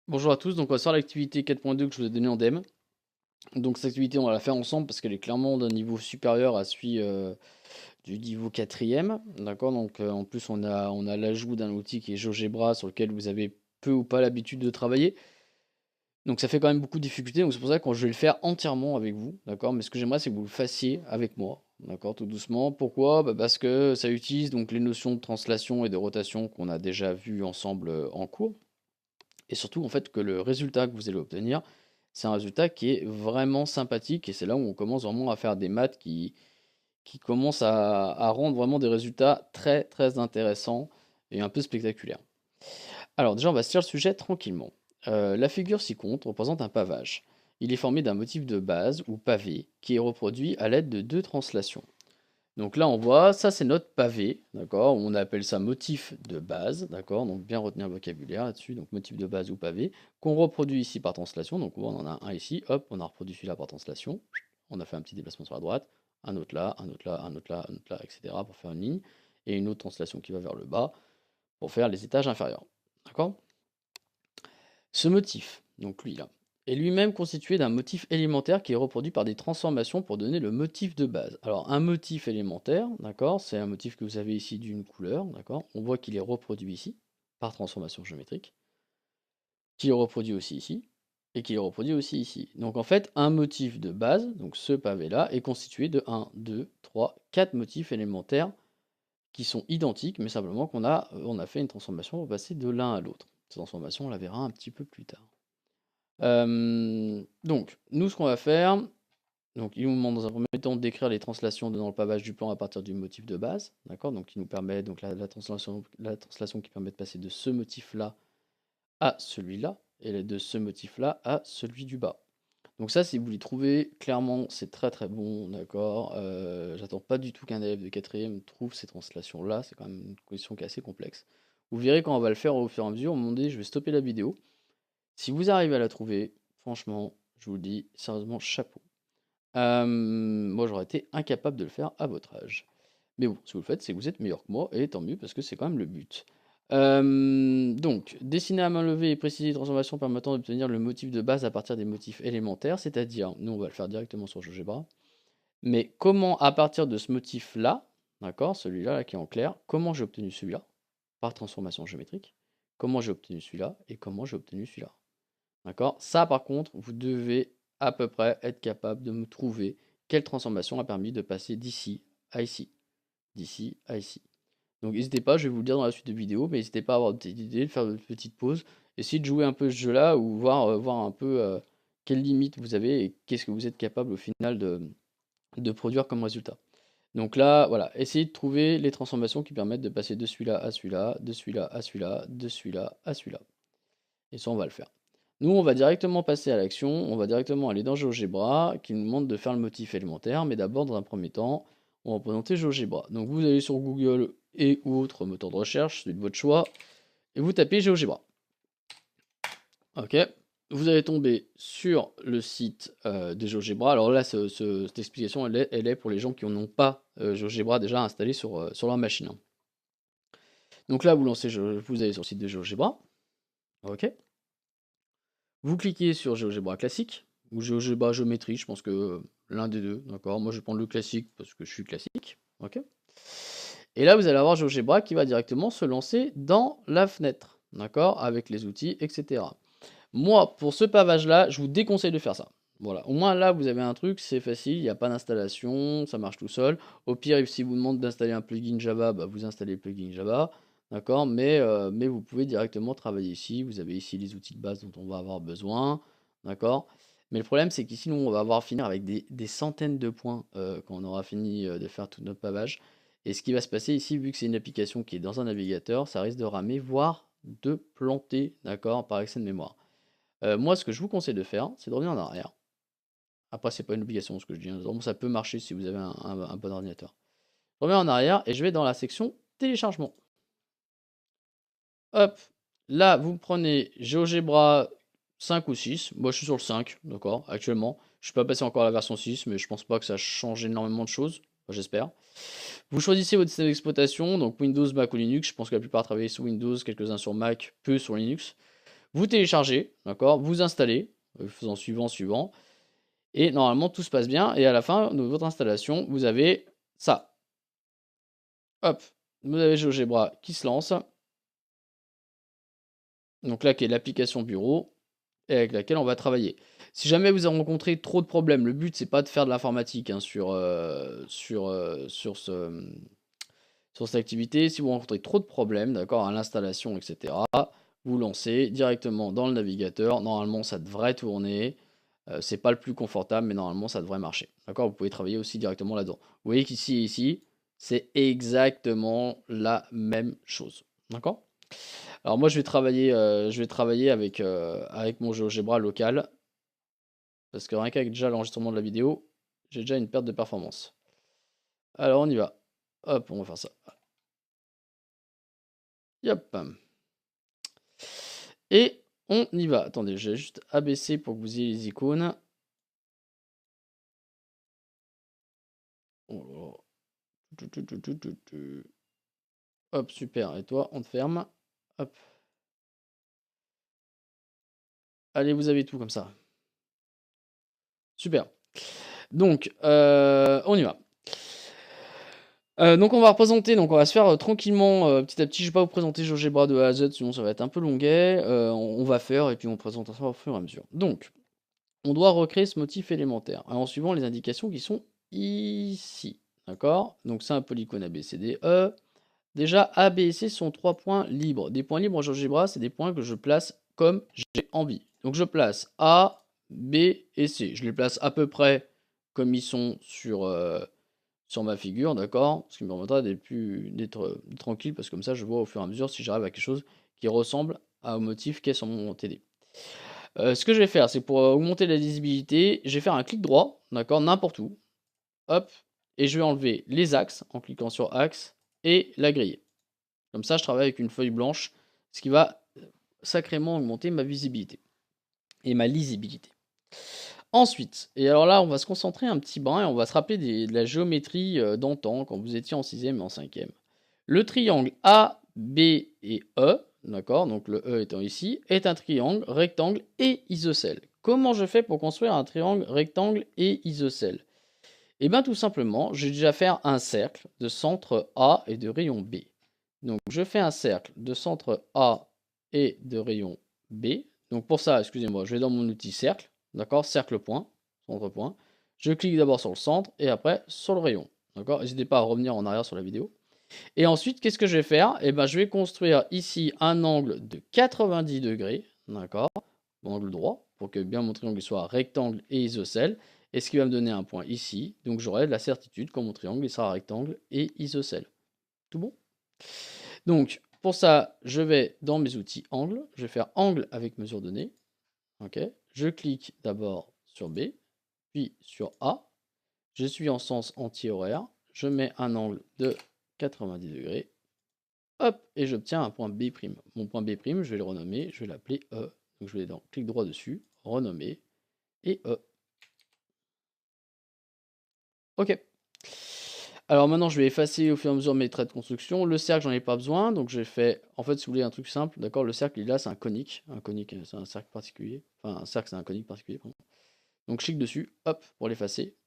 Bonjour à tous, donc on va faire l'activité 4.2 que je vous ai donnée en DM. Donc cette activité on va la faire ensemble parce qu'elle est clairement d'un niveau supérieur à celui du niveau quatrième. D'accord, donc en plus on a l'ajout d'un outil qui est GeoGebra sur lequel vous avez peu ou pas l'habitude de travailler. Donc ça fait quand même beaucoup de difficultés, donc c'est pour ça que je vais le faire entièrement avec vous. D'accord, mais ce que j'aimerais c'est que vous le fassiez avec moi. D'accord, tout doucement. Pourquoi? Parce que ça utilise donc les notions de translation et de rotation qu'on a déjà vues ensemble en cours. Et surtout, en fait, que le résultat que vous allez obtenir, c'est un résultat qui est vraiment sympathique. Et c'est là où on commence vraiment à faire des maths qui commencent à rendre vraiment des résultats très, très intéressants et un peu spectaculaires. Alors, déjà, on va se tirer le sujet tranquillement. La figure ci-contre représente un pavage. Il est formé d'un motif de base ou pavé qui est reproduit à l'aide de deux translations. Donc là, on voit, ça c'est notre pavé, d'accord? On appelle ça motif de base, d'accord? Donc bien retenir le vocabulaire là-dessus, donc motif de base ou pavé, qu'on reproduit ici par translation. Donc on voit, on en a un ici, hop, on a reproduit celui-là par translation. On a fait un petit déplacement sur la droite, un autre là, un autre là, un autre là, un autre là, etc. pour faire une ligne. Et une autre translation qui va vers le bas pour faire les étages inférieurs. D'accord? Ce motif, donc lui là, est lui-même constitué d'un motif élémentaire qui est reproduit par des transformations pour donner le motif de base. Alors un motif élémentaire, d'accord, c'est un motif que vous avez ici d'une couleur, d'accord, on voit qu'il est reproduit ici par transformation géométrique, qu'il est reproduit aussi ici, et qu'il est reproduit aussi ici. Donc en fait, un motif de base, donc ce pavé-là, est constitué de un, 2, 3, 4 motifs élémentaires qui sont identiques, mais simplement on a fait une transformation pour passer de l'un à l'autre. Cette transformation, on la verra un petit peu plus tard. Donc, nous, ce qu'on va faire, donc il nous demande dans un premier temps de décrire les translations dans le pavage du plan à partir du motif de base, d'accord? Donc, qui nous permet, donc la translation qui permet de passer de ce motif-là à celui-là, et de ce motif-là à celui du bas. Donc ça, si vous les trouvez, clairement, c'est très très bon, d'accord? J'attends pas du tout qu'un élève de quatrième trouve ces translations-là, c'est quand même une question qui est assez complexe. Vous verrez quand on va le faire au fur et à mesure, au moment donné, je vais stopper la vidéo. Si vous arrivez à la trouver, franchement, je vous le dis, sérieusement, chapeau. Moi, j'aurais été incapable de le faire à votre âge. Mais bon, si vous le faites, c'est que vous êtes meilleur que moi, et tant mieux, parce que c'est quand même le but. Donc, dessiner à main levée et préciser les transformations permettant d'obtenir le motif de base à partir des motifs élémentaires, c'est-à-dire, nous, on va le faire directement sur GeoGebra, mais comment, à partir de ce motif-là, d'accord, celui-là là, qui est en clair, comment j'ai obtenu celui-là, par transformation géométrique, comment j'ai obtenu celui-là, et comment j'ai obtenu celui-là. D'accord? Ça, par contre, vous devez à peu près être capable de me trouver quelle transformation a permis de passer d'ici à ici, d'ici à ici. Donc n'hésitez pas, je vais vous le dire dans la suite de vidéo, mais n'hésitez pas à avoir des idées, de faire une petite pause, essayez de jouer un peu ce jeu-là ou voir un peu quelles limites vous avez et qu'est-ce que vous êtes capable au final de produire comme résultat. Donc là, voilà, essayez de trouver les transformations qui permettent de passer de celui-là à celui-là, de celui-là à celui-là, de celui-là à celui-là. Et ça, on va le faire. Nous, on va directement passer à l'action, on va directement aller dans GeoGebra, qui nous demande de faire le motif élémentaire, mais d'abord, dans un premier temps, on va présenter GeoGebra. Donc vous allez sur Google et ou autre moteur de recherche, celui de votre choix, et vous tapez GeoGebra. Ok. Vous allez tomber sur le site de GeoGebra. Alors là, cette explication, elle est pour les gens qui n'ont pas GeoGebra déjà installé sur leur machine, hein. Donc là, vous allez sur le site de GeoGebra. Ok. Vous cliquez sur GeoGebra classique ou GeoGebra géométrie, je pense que l'un des deux, d'accord? Moi je vais prendre le classique parce que je suis classique, ok? Et là vous allez avoir GeoGebra qui va directement se lancer dans la fenêtre, d'accord? Avec les outils, etc. Moi, pour ce pavage-là, je vous déconseille de faire ça. Voilà, au moins là vous avez un truc, c'est facile, il n'y a pas d'installation, ça marche tout seul. Au pire, si vous demande d'installer un plugin Java, bah, vous installez le plugin Java. D'accord, mais vous pouvez directement travailler ici. Vous avez ici les outils de base dont on va avoir besoin. D'accord. Mais le problème, c'est qu'ici, nous, on va avoir finir avec des centaines de points quand on aura fini de faire tout notre pavage. Et ce qui va se passer ici, vu que c'est une application qui est dans un navigateur, ça risque de ramer, voire de planter, d'accord, par excès de mémoire. Moi, ce que je vous conseille de faire, c'est de revenir en arrière. Après, c'est pas une obligation ce que je dis, hein. Vraiment, ça peut marcher si vous avez un bon ordinateur. Je reviens en arrière et je vais dans la section téléchargement. Hop, là, vous prenez GeoGebra 5 ou 6. Moi, je suis sur le 5, d'accord, actuellement. Je ne suis pas passé encore à la version 6, mais je pense pas que ça change énormément de choses. Enfin, j'espère. Vous choisissez votre système d'exploitation, donc Windows, Mac ou Linux. Je pense que la plupart travaillent sur Windows, quelques-uns sur Mac, peu sur Linux. Vous téléchargez, d'accord, vous installez, faisant suivant, et normalement tout se passe bien, et à la fin de votre installation, vous avez ça. Hop, vous avez GeoGebra qui se lance. Donc là, qui est l'application bureau, et avec laquelle on va travailler. Si jamais vous avez rencontré trop de problèmes, le but c'est pas de faire de l'informatique hein, sur cette activité. Si vous rencontrez trop de problèmes, d'accord, à l'installation, etc., vous lancez directement dans le navigateur. Normalement, ça devrait tourner. C'est pas le plus confortable, mais normalement, ça devrait marcher. D'accord, vous pouvez travailler aussi directement là-dedans. Vous voyez qu'ici et ici, c'est exactement la même chose. D'accord? Alors moi, je vais travailler avec mon GeoGebra local. Parce que rien qu'avec déjà l'enregistrement de la vidéo, j'ai déjà une perte de performance. Alors on y va. Hop, on va faire ça. Yop. Et on y va. Attendez, j'ai juste abaissé pour que vous ayez les icônes. Oh là. Hop, super. Et toi, on te ferme. Hop. Allez, vous avez tout comme ça. Super. Donc, on y va. Donc on va représenter, donc on va se faire tranquillement petit à petit. Je vais pas vous présenter GeoGebra de A à Z, sinon ça va être un peu longuet. On va faire et puis on présente ça au fur et à mesure. Donc, on doit recréer ce motif élémentaire en suivant les indications qui sont ici. D'accord? Donc c'est un polygone A, B, C, D, E. Déjà, A, B et C sont 3 points libres. Des points libres en GeoGebra, c'est des points que je place comme j'ai envie. Donc je place A, B et C. Je les place à peu près comme ils sont sur ma figure, d'accord? Ce qui me permettra d'être tranquille, parce que comme ça, je vois au fur et à mesure si j'arrive à quelque chose qui ressemble au motif qui est sur mon TD. Ce que je vais faire, c'est pour augmenter la lisibilité, je vais faire un clic droit, d'accord, n'importe où, hop, et je vais enlever les axes en cliquant sur axe et la grille. Comme ça, je travaille avec une feuille blanche, ce qui va sacrément augmenter ma visibilité et ma lisibilité. Ensuite, et alors là, on va se concentrer un petit brin et on va se rappeler de la géométrie d'antan, quand vous étiez en 6e et en 5e. Le triangle A, B et E, d'accord, donc le E étant ici, est un triangle, rectangle et isocèle. Comment je fais pour construire un triangle, rectangle et isocèle? Eh bien tout simplement, je vais déjà faire un cercle de centre A et de rayon B. Donc je fais un cercle de centre A et de rayon B. Donc pour ça, excusez-moi, je vais dans mon outil cercle, d'accord, cercle point, centre point. Je clique d'abord sur le centre et après sur le rayon. D'accord, n'hésitez pas à revenir en arrière sur la vidéo. Et ensuite, qu'est-ce que je vais faire? Eh ben, je vais construire ici un angle de 90 degrés, d'accord, angle droit, pour que bien mon triangle soit rectangle et isocèle. Et ce qui va me donner un point ici. Donc j'aurai la certitude que mon triangle il sera rectangle et isocèle. Tout bon? Donc pour ça, je vais dans mes outils angle. Je vais faire angle avec mesure donnée. Ok. Je clique d'abord sur B, puis sur A. Je suis en sens anti-horaire. Je mets un angle de 90 degrés. Hop, et j'obtiens un point B'. Mon point B', je vais le renommer, je vais l'appeler E. Donc je vais dans clic droit dessus, renommer, et E. Ok. Alors maintenant, je vais effacer au fur et à mesure mes traits de construction. Le cercle, j'en ai pas besoin, donc j'ai fait, en fait, si vous voulez un truc simple, d'accord, le cercle, là, c'est un conique. Un conique, c'est un cercle particulier. Enfin, un cercle, c'est un conique particulier, pardon. Donc je clique dessus, hop, pour l'effacer.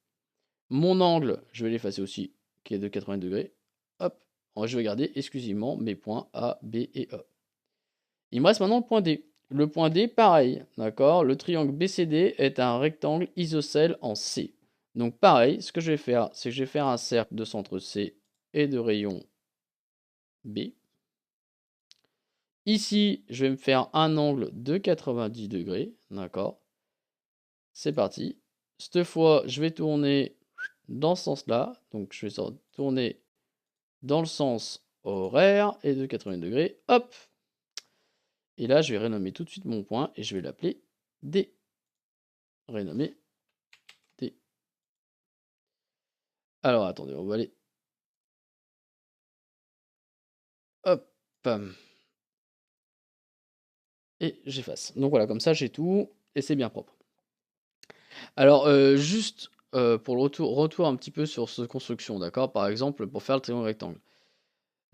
Mon angle, je vais l'effacer aussi, qui est de 80 degrés. Hop, je vais garder exclusivement mes points A, B et E. Il me reste maintenant le point D. Le point D, pareil, d'accord. Le triangle BCD est un rectangle isocèle en C. Donc pareil, ce que je vais faire, c'est que je vais faire un cercle de centre C et de rayon B. Ici, je vais me faire un angle de 90 degrés, d'accord. C'est parti. Cette fois, je vais tourner dans ce sens-là. Donc je vais tourner dans le sens horaire et de 80 degrés. Hop. Et là, je vais renommer tout de suite mon point et je vais l'appeler D. Renommer D. Alors, attendez, on va aller. Hop. Et j'efface. Donc voilà, comme ça, j'ai tout et c'est bien propre. Alors, juste pour le retour un petit peu sur cette construction, d'accord? Par exemple, pour faire le triangle rectangle.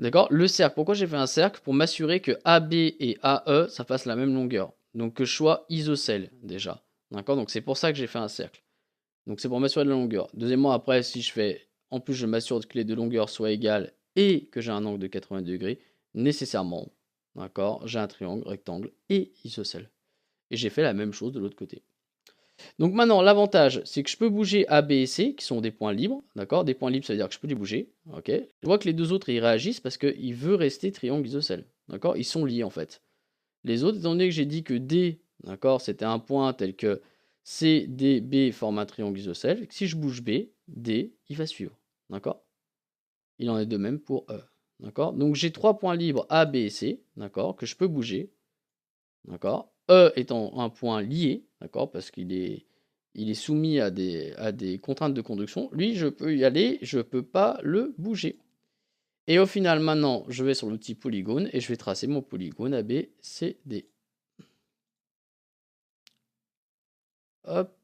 D'accord? Le cercle, pourquoi j'ai fait un cercle? Pour m'assurer que AB et AE, ça fasse la même longueur. Donc que je sois isocèle déjà. D'accord? Donc c'est pour ça que j'ai fait un cercle. Donc c'est pour m'assurer de la longueur. Deuxièmement, après, si je fais, en plus je m'assure que les deux longueurs soient égales et que j'ai un angle de 80 degrés, nécessairement, d'accord, j'ai un triangle, rectangle et isocèle. Et j'ai fait la même chose de l'autre côté. Donc maintenant, l'avantage, c'est que je peux bouger A, B et C, qui sont des points libres, d'accord? Des points libres, ça veut dire que je peux les bouger, ok? Je vois que les deux autres, ils réagissent parce qu'ils veulent rester triangle isocèle, d'accord? Ils sont liés, en fait. Les autres, étant donné que j'ai dit que D, d'accord, c'était un point tel que C, D, B forment un triangle isocèle, si je bouge B, D, il va suivre, d'accord? Il en est de même pour E, d'accord? Donc j'ai trois points libres A, B et C, d'accord, que je peux bouger, d'accord? E étant un point lié, d'accord, parce il est soumis à des contraintes de conduction. Lui, je peux y aller, je ne peux pas le bouger. Et au final, maintenant, je vais sur l'outil polygone et je vais tracer mon polygone AB, C, D. Hop,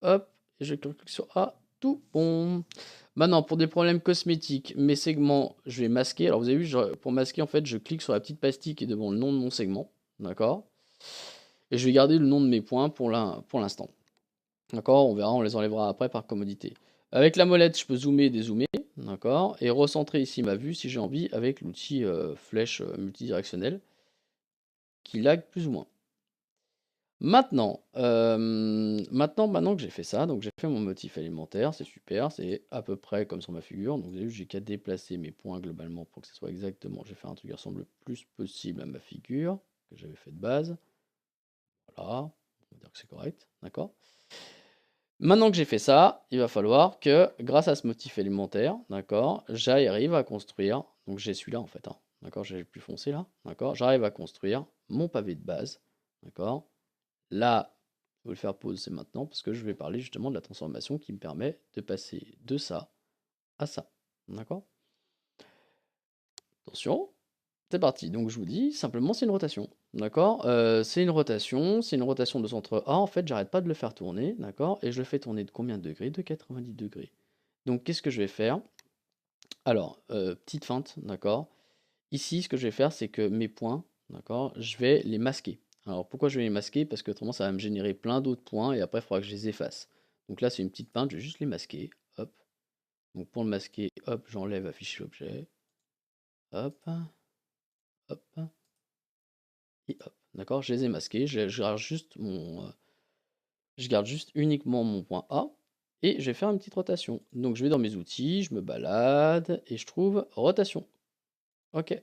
hop, et je clique sur A, tout bon. Maintenant, pour des problèmes cosmétiques, mes segments, je vais masquer. Alors, vous avez vu, pour masquer, en fait, je clique sur la petite pastille qui est devant le nom de mon segment, d'accord? Et je vais garder le nom de mes points pour l'instant. D'accord? On verra, on les enlèvera après par commodité. Avec la molette, je peux zoomer, dézoomer, d'accord? Et recentrer ici ma vue si j'ai envie avec l'outil flèche multidirectionnelle qui lag plus ou moins. Maintenant, maintenant que j'ai fait ça, donc j'ai fait mon motif élémentaire, c'est super, c'est à peu près comme sur ma figure. Donc vous avez vu, j'ai qu'à déplacer mes points globalement pour que ce soit exactement. Je vais faire un truc qui ressemble le plus possible à ma figure que j'avais fait de base. Voilà, on va dire que c'est correct, d'accord? Maintenant que j'ai fait ça, il va falloir que, grâce à ce motif élémentaire, d'accord, j'arrive à construire, donc j'ai celui-là en fait, hein, d'accord, j'ai le plus foncé là, d'accord, j'arrive à construire mon pavé de base, d'accord. Là, je vais le faire pause, c'est maintenant, parce que je vais parler justement de la transformation qui me permet de passer de ça à ça, d'accord. Attention, c'est parti. Donc je vous dis, simplement, c'est une rotation. D'accord? C'est une rotation de centre A. En fait, j'arrête pas de le faire tourner. D'accord? Et je le fais tourner de combien de degrés? De 90 degrés. Donc qu'est-ce que je vais faire? Alors, petite feinte, d'accord? Ici, ce que je vais faire, c'est que mes points, d'accord, je vais les masquer. Alors pourquoi je vais les masquer? Parce que autrement, ça va me générer plein d'autres points et après, il faudra que je les efface. Donc là, c'est une petite feinte, je vais juste les masquer. Hop. Donc pour le masquer, hop, j'enlève afficher l'objet. Hop, hop. Et hop, d'accord, je les ai masqués, je garde juste uniquement mon point A et je vais faire une petite rotation. Donc je vais dans mes outils, je me balade et je trouve rotation. Ok,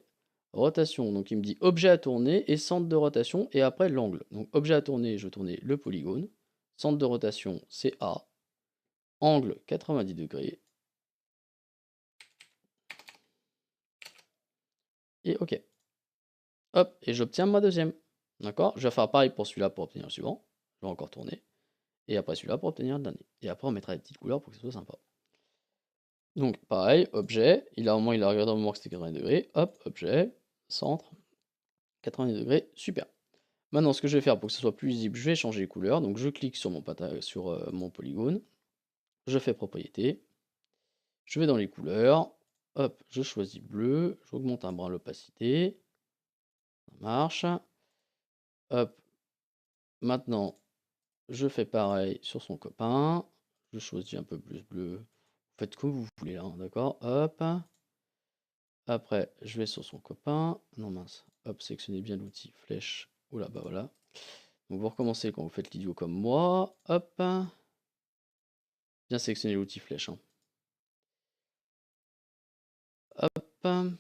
rotation, donc il me dit objet à tourner et centre de rotation et après l'angle. Donc objet à tourner, je vais tourner le polygone, centre de rotation c'est A, angle 90 degrés et ok. Hop, et j'obtiens ma deuxième. D'accord? Je vais faire pareil pour celui-là pour obtenir le suivant. Je vais encore tourner. Et après celui-là pour obtenir le dernier. Et après on mettra des petites couleurs pour que ce soit sympa. Donc pareil, objet, il a au moins il a regardé au moment que c'était 80 degrés, hop, objet, centre, 90 degrés, super. Maintenant ce que je vais faire pour que ce soit plus visible, je vais changer les couleurs, donc je clique sur mon polygone, je fais propriété, je vais dans les couleurs, hop, je choisis bleu, j'augmente un brin l'opacité, ça marche, hop, maintenant je fais pareil sur son copain, je choisis un peu plus bleu, vous faites comme vous voulez là, hein, d'accord, hop. Après, je vais sur son copain. Non mince. Hop, sélectionnez bien l'outil flèche. Oula, bah voilà. Donc vous recommencez quand vous faites l'idiot comme moi. Hop. Bien sélectionner l'outil flèche, hein. Hop. Hop.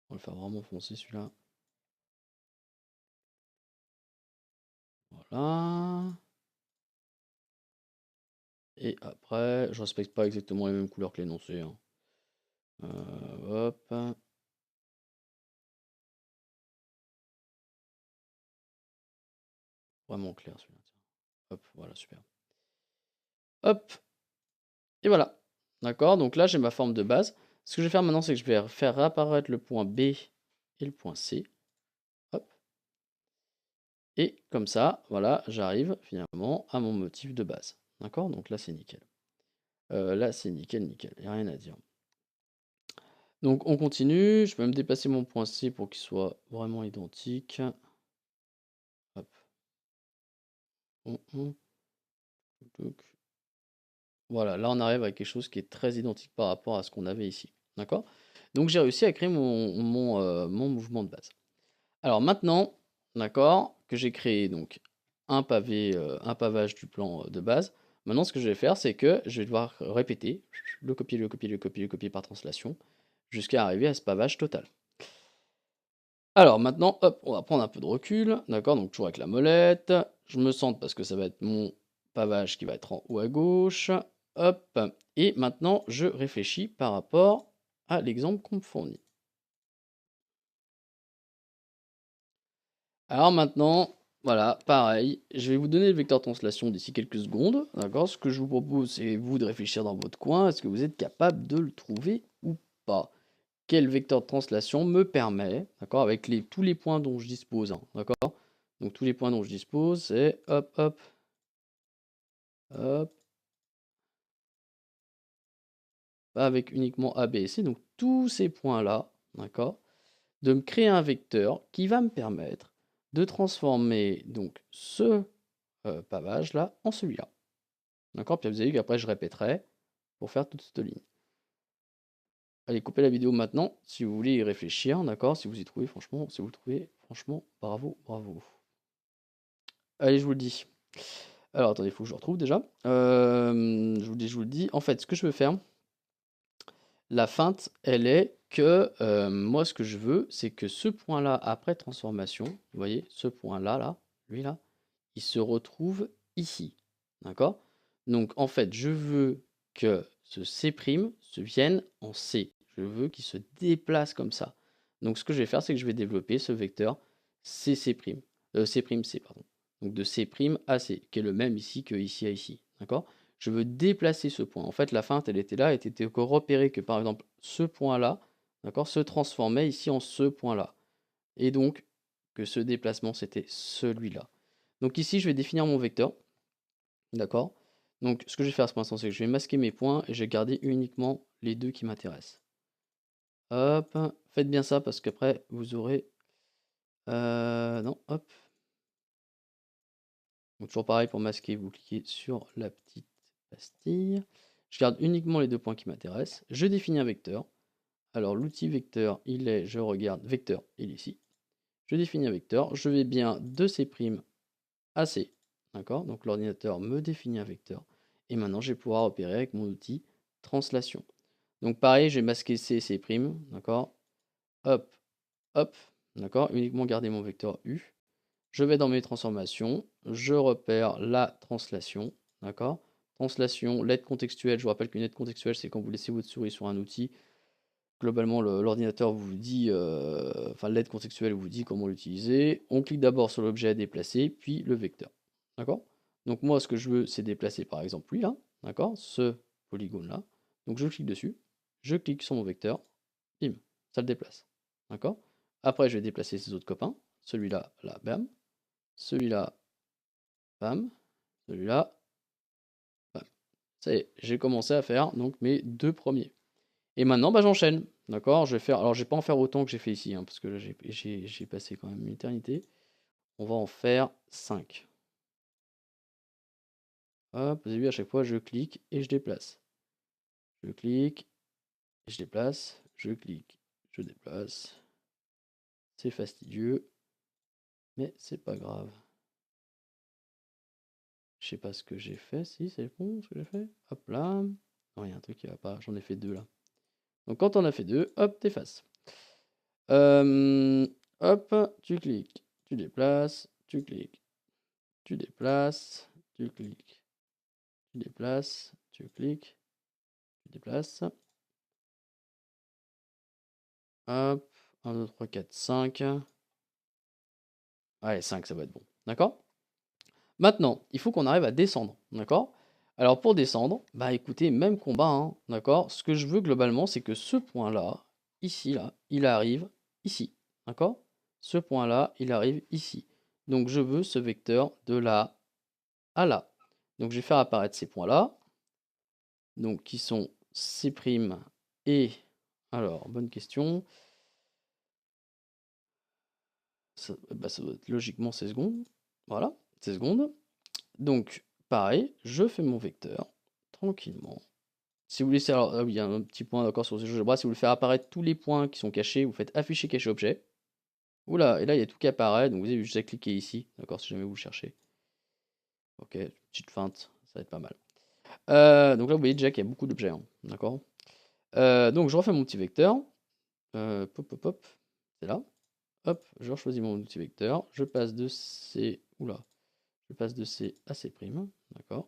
On va le faire vraiment foncer celui-là. Voilà. Et après, je respecte pas exactement les mêmes couleurs que l'énoncé, hein. Hop. Vraiment clair celui-là. Hop, voilà, super. Hop. Et voilà. D'accord, donc là j'ai ma forme de base. Ce que je vais faire maintenant, c'est que je vais faire réapparaître le point B et le point C. Hop. Et comme ça, voilà, j'arrive finalement à mon motif de base. D'accord? Donc là, c'est nickel. Là, c'est nickel, nickel, il n'y a rien à dire. Donc, on continue. Je peux même déplacer mon point C pour qu'il soit vraiment identique. Hop. Hum. Voilà, là, on arrive à quelque chose qui est très identique par rapport à ce qu'on avait ici. D'accord? Donc, j'ai réussi à créer mon mouvement de base. Alors maintenant, d'accord, que j'ai créé donc un pavage du plan de base. Maintenant, ce que je vais faire, c'est que je vais devoir répéter, le copier, le copier, le copier, le copier par translation, jusqu'à arriver à ce pavage total. Alors maintenant, hop, on va prendre un peu de recul, d'accord, donc toujours avec la molette. Je me centre parce que ça va être mon pavage qui va être en haut à gauche. Hop, et maintenant, je réfléchis par rapport à l'exemple qu'on me fournit. Alors maintenant, voilà, pareil, je vais vous donner le vecteur de translation d'ici quelques secondes, d'accord? Ce que je vous propose, c'est vous de réfléchir dans votre coin, est-ce que vous êtes capable de le trouver ou pas? Quel vecteur de translation me permet, d'accord, avec tous les points dont je dispose, hein, d'accord? Donc tous les points dont je dispose, c'est hop, hop, hop, avec uniquement A, B et C, donc tous ces points-là, d'accord, de me créer un vecteur qui va me permettre de transformer donc ce pavage-là en celui-là. D'accord? Puis vous avez vu qu'après, je répéterai pour faire toute cette ligne. Allez, coupez la vidéo maintenant si vous voulez y réfléchir. D'accord? Si vous y trouvez, franchement, si vous le trouvez, franchement, bravo, bravo. Allez, je vous le dis. Alors, attendez, il faut que je le retrouve déjà. Je vous le dis. En fait, ce que je veux faire, la feinte, elle est que moi, ce que je veux, c'est que ce point-là, après transformation, vous voyez, ce point-là, là, lui là, il se retrouve ici. D'accord? Donc, en fait, je veux que ce C' se vienne en C. Je veux qu'il se déplace comme ça. Donc, ce que je vais faire, c'est que je vais développer ce vecteur C', C', C', pardon. Donc, de C' à C, qui est le même ici que ici à ici. D'accord? Je veux déplacer ce point. En fait, la feinte, elle était là, elle était repérée que, par exemple, ce point-là, d'accord, se transformait ici en ce point-là. Et donc, que ce déplacement, c'était celui-là. Donc ici, je vais définir mon vecteur. D'accord? Donc, ce que je vais faire à ce instant, c'est que je vais masquer mes points et je vais garder uniquement les deux qui m'intéressent. Hop, faites bien ça parce qu'après, vous aurez... non, hop. Donc, toujours pareil pour masquer, vous cliquez sur la petite pastille. Je garde uniquement les deux points qui m'intéressent. Je définis un vecteur. Alors, l'outil vecteur, il est, je regarde, vecteur, il est ici. Je définis un vecteur. Je vais bien de C' à C. D'accord? Donc, l'ordinateur me définit un vecteur. Et maintenant, je vais pouvoir opérer avec mon outil translation. Donc pareil, j'ai masqué C et C', d'accord? Hop, hop, d'accord? Uniquement garder mon vecteur U. Je vais dans mes transformations, je repère la translation, d'accord? Translation, l'aide contextuelle, je vous rappelle qu'une aide contextuelle, c'est quand vous laissez votre souris sur un outil, globalement l'ordinateur vous dit, enfin l'aide contextuelle vous dit comment l'utiliser. On clique d'abord sur l'objet à déplacer, puis le vecteur, d'accord? Donc moi, ce que je veux, c'est déplacer par exemple lui là, d'accord? Ce polygone-là. Donc je clique dessus, je clique sur mon vecteur, bim, ça le déplace. D'accord? Après, je vais déplacer ses autres copains. Celui-là, là, bam. Celui-là, bam. Celui-là, bam. Ça y est, j'ai commencé à faire donc mes deux premiers. Et maintenant, bah, j'enchaîne. D'accord? Je vais faire. Alors, je vais pas en faire autant que j'ai fait ici, hein, parce que là, j'ai passé quand même une éternité. On va en faire 5. Hop, vous avez vu, à chaque fois, je clique et je déplace. Je clique, je déplace, je clique, je déplace. C'est fastidieux, mais c'est pas grave. Je sais pas ce que j'ai fait. Si, c'est bon ce que j'ai fait. Hop là. Non, il y a un truc qui va pas. J'en ai fait deux là. Donc quand on a fait deux, hop, t'effaces. Hop, tu cliques, tu déplaces, tu cliques, tu déplaces, tu cliques, tu déplaces, tu cliques, tu déplaces. Hop, 1, 2, 3, 4, 5. Allez, 5, ça va être bon. D'accord? Maintenant, il faut qu'on arrive à descendre. D'accord? Alors pour descendre, bah écoutez, même combat, hein, d'accord? Ce que je veux globalement, c'est que ce point-là, ici, là, il arrive ici. D'accord? Ce point-là, il arrive ici. Donc je veux ce vecteur de là à là. Donc je vais faire apparaître ces points-là. donc qui sont C' et... Alors, bonne question. Ça doit être logiquement 16 secondes. Voilà, 16 secondes. Donc, pareil, je fais mon vecteur, tranquillement. Si vous laissez, alors, il y a un petit point d'accord sur ce jeu de bras, si vous voulez faire apparaître tous les points qui sont cachés, vous faites afficher caché objet. Oula, et là il y a tout qui apparaît, donc vous avez juste à cliquer ici, d'accord, si jamais vous le cherchez. Ok, petite feinte, ça va être pas mal. Donc là vous voyez déjà qu'il y a beaucoup d'objets, hein, d'accord. Donc je refais mon petit vecteur. Pop, pop, pop, c'est là. Hop, je choisis mon outil vecteur, je passe de C, oula, je passe de C à C', d'accord.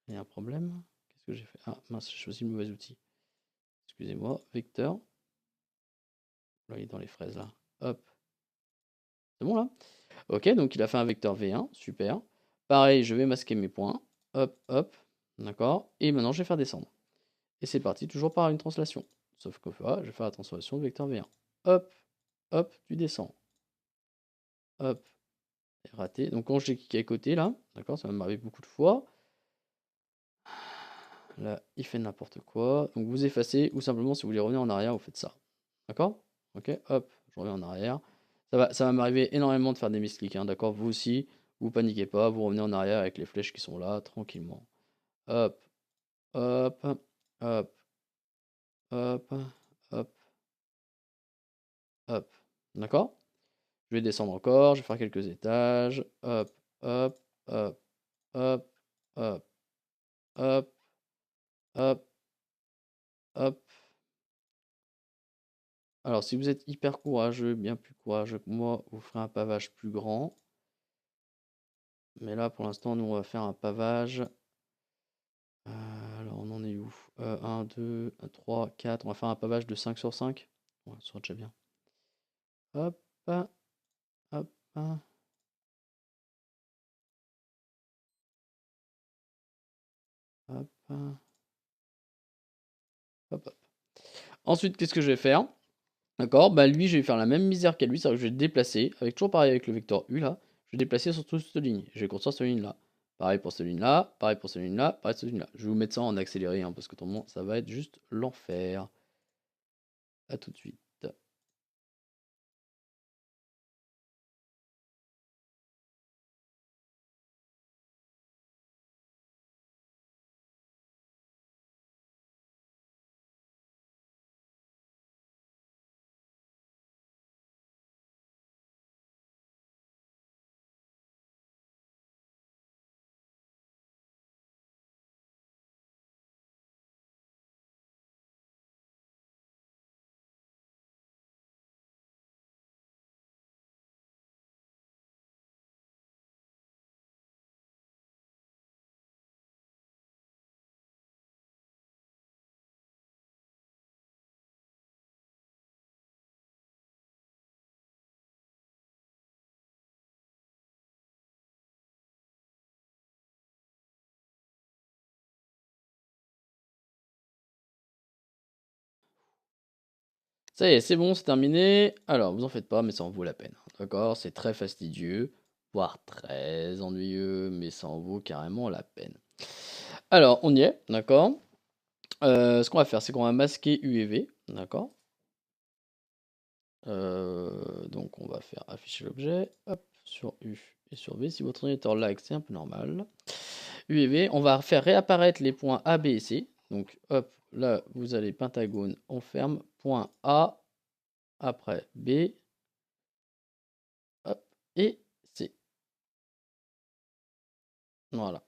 Il y a un problème. Qu'est-ce que j'ai fait? Ah mince, j'ai choisi le mauvais outil. Excusez-moi, vecteur. Là, il est dans les fraises là. Hop. C'est bon là? Ok, donc il a fait un vecteur V1, super. Pareil, je vais masquer mes points. Hop, hop. D'accord. Et maintenant, je vais faire descendre. Et c'est parti, toujours par une translation. Sauf que je vais faire la translation de vecteur V1. Hop, hop, tu descends. Hop, et raté. Donc quand j'ai cliqué à côté là, d'accord, ça va m'arriver beaucoup de fois. Là, il fait n'importe quoi. Donc vous effacez, ou simplement si vous voulez revenir en arrière, vous faites ça. D'accord? Ok, hop, je reviens en arrière. Ça va m'arriver énormément de faire des misclics, hein, d'accord? Vous aussi, vous paniquez pas, vous revenez en arrière avec les flèches qui sont là, tranquillement. Hop, hop, hop, hop, hop, hop. D'accord? Je vais descendre encore, je vais faire quelques étages. Hop, hop, hop, hop, hop, hop, hop, hop. Alors, si vous êtes hyper courageux, bien plus courageux que moi, vous ferez un pavage plus grand. Mais là, pour l'instant, nous, on va faire un pavage. Alors, on en est où? 1, 2, 3, 4. On va faire un pavage de 5 sur 5. Ouais, ça sera déjà bien. Hop, hop, hop, hop, hop. Ensuite, qu'est-ce que je vais faire? D'accord, bah lui, je vais faire la même misère qu'à lui, c'est-à-dire que je vais le déplacer, avec toujours pareil avec le vecteur U là, je vais déplacer sur toute cette ligne, je vais construire cette ligne là. Pareil pour cette ligne là, pareil pour cette ligne là, pareil pour cette ligne là. Je vais vous mettre ça en accéléré, hein, parce que autrement, ça va être juste l'enfer. A tout de suite. Ça y est, c'est bon, c'est terminé. Alors, vous en faites pas, mais ça en vaut la peine. D'accord, c'est très fastidieux, voire très ennuyeux, mais ça en vaut carrément la peine. Alors, on y est, d'accord. Ce qu'on va faire, c'est qu'on va masquer U et V, d'accord. Donc on va faire afficher l'objet, hop, sur U et sur V. Si votre ordinateur lag, c'est un peu normal. U et V, on va faire réapparaître les points A, B et C. Donc hop, là vous allez pentagone, on ferme, point A, après B, hop, et C. Voilà.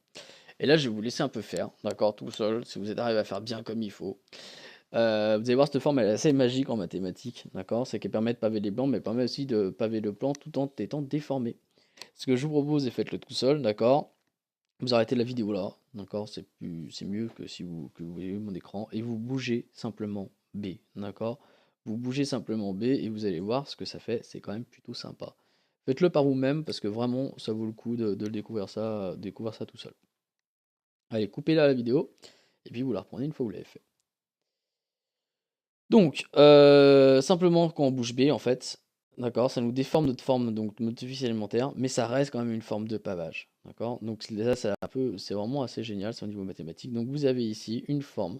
Et là je vais vous laisser un peu faire, d'accord, tout seul, si vous êtes arrivé à faire bien comme il faut. Vous allez voir, cette forme elle est assez magique en mathématiques, d'accord, c'est qu'elle permet de paver les blancs, mais elle permet aussi de paver le plan tout en étant déformé. Ce que je vous propose, et faites-le tout seul, d'accord. Vous arrêtez la vidéo là, d'accord. C'est mieux que si vous voyez mon écran et vous bougez simplement B, d'accord. Vous bougez simplement B et vous allez voir ce que ça fait. C'est quand même plutôt sympa. Faites-le par vous-même parce que vraiment ça vaut le coup de le découvrir ça tout seul. Allez, coupez là la vidéo et puis vous la reprenez une fois que vous l'avez fait. Donc, simplement quand on bouge B en fait, d'accord, ça nous déforme notre forme donc de motif élémentaire, mais ça reste quand même une forme de pavage. D'accord? Donc là, c'est vraiment assez génial, c'est au niveau mathématique. Donc vous avez ici une forme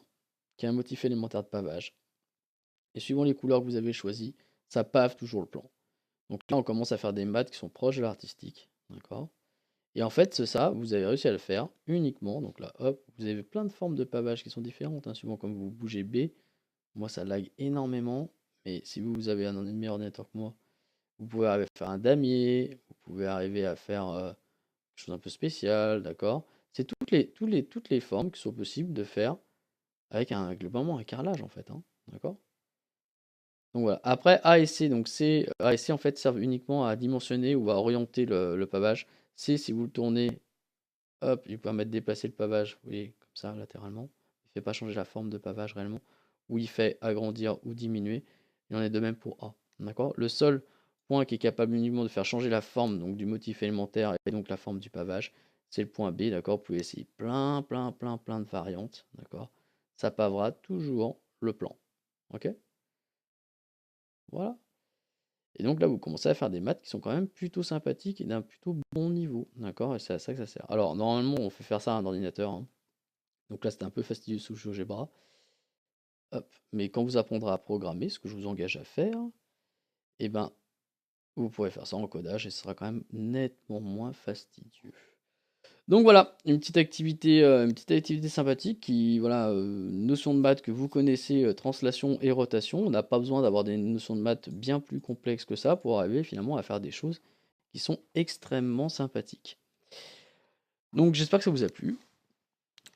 qui a un motif élémentaire de pavage. Et suivant les couleurs que vous avez choisies, ça pave toujours le plan. Donc là, on commence à faire des maths qui sont proches de l'artistique. D'accord? Et en fait, c'est ça, vous avez réussi à le faire uniquement. Donc là, hop, vous avez plein de formes de pavage qui sont différentes, hein, suivant comme vous bougez B. Moi, ça lag énormément. Mais si vous avez un meilleur ordinateur que moi, vous pouvez arriver à faire un damier, vous pouvez arriver à faire quelque chose un peu spécial, d'accord? C'est toutes les formes qui sont possibles de faire avec globalement un carrelage en fait, hein, d'accord? Donc voilà. Après A et C, donc A et C en fait servent uniquement à dimensionner ou à orienter le pavage. C, si vous le tournez, hop, il vous permet de déplacer le pavage, vous voyez, comme ça, latéralement. Il ne fait pas changer la forme de pavage réellement. Ou il fait agrandir ou diminuer. Il en est de même pour A. D'accord? Le seul point qui est capable uniquement de faire changer la forme donc, du motif élémentaire et donc la forme du pavage, c'est le point B. D'accord? Vous pouvez essayer plein de variantes. D'accord? Ça pavera toujours le plan. Ok? Voilà. Et donc là, vous commencez à faire des maths qui sont quand même plutôt sympathiques et d'un plutôt bon niveau. D'accord? Et c'est à ça que ça sert. Alors, normalement, on fait faire ça à un ordinateur, hein. Donc là, c'était un peu fastidieux sous GeoGebra. Hop. Mais quand vous apprendrez à programmer, ce que je vous engage à faire, eh ben, vous pourrez faire ça en codage et ce sera quand même nettement moins fastidieux. Donc voilà, une petite activité sympathique qui, voilà, notion de maths que vous connaissez, translation et rotation. On n'a pas besoin d'avoir des notions de maths bien plus complexes que ça pour arriver finalement à faire des choses qui sont extrêmement sympathiques. Donc j'espère que ça vous a plu.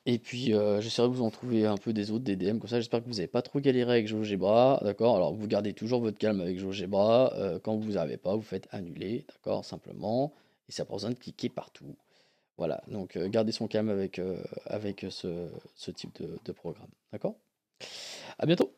Et puis j'essaierai de vous en trouver un peu des autres, des DM, comme ça j'espère que vous n'avez pas trop galéré avec GeoGebra, d'accord? Alors vous gardez toujours votre calme avec GeoGebra, quand vous n'arrivez pas, vous faites annuler, d'accord? Simplement, et ça n'a pas besoin de cliquer partout. Voilà, donc gardez son calme avec ce type de programme, d'accord? À bientôt!